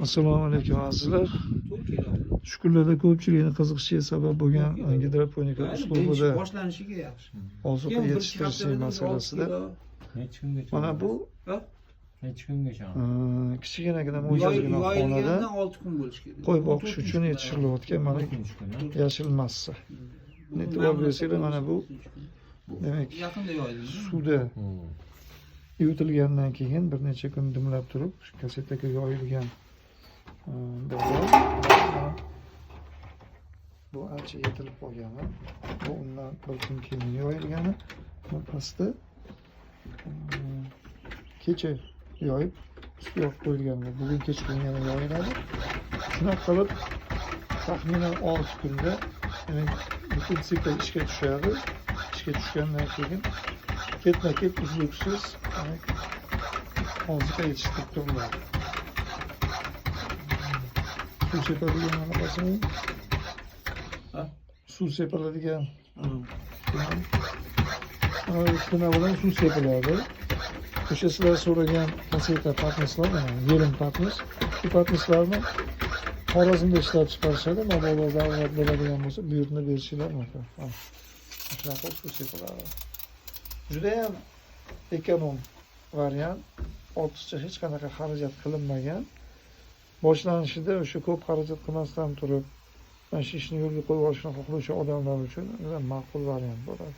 Assalomu alaykum azizlar. Shu kunlarda ko'pchilikning qiziqishiga sabab bo'lgan gidroponika uslubida boshlanishiga yaxshi. ozuqa yetishtirish masalasida Necha kungacha? mana bu Necha kungacha? kichkinagina mo'jazgina xonada Yoyilgandan 6 kun bo'lishi kerak. qo'y boqish uchun yetishtirilayotgan mana yashil massa. E'tibor bersanglar mana bu demak Yaqinda yoyilgan. suvda yuvitilgandan keyin bir necha kun dimlab turib kasetaga yoyilgan bu ancha yetilib qolgani, bu undan bir kun keyin yoyilgani, bu pastda kecha yoyib ustiga yoqib qo'yilgan, bugun kechqurun yana yoyiladi. Shunaqa qilib taxminan 6 kunda butun sikl ishga tushadi. Ishga tushgandan keyin ketma-ket uzluksiz ozuqa yetishtirib turiladi. Suv sepadigan anaqasini, suv sepiladigan uskuna bilan suv sepiladi. O'sha sizlar so'ragan kaseta patnislar, yelim patnis. Shu patnislarni Xorazmda ishlab chiqarishadi. Mabodo zarurat bo'ladigan bo'lsa, buyurtma berishinglar mumkin. Shunaqa suv sepiladi. Juda ham ekonom variant, ortiqcha hech qanaqa xarajat qilinmagan. Boshlanishida o'sha ko'p xarajat qilmasdan turib, mana shu ishni yo'lga qo'yib olishni xohlovchi odamlar uchun ma'qul variant bo'ladi.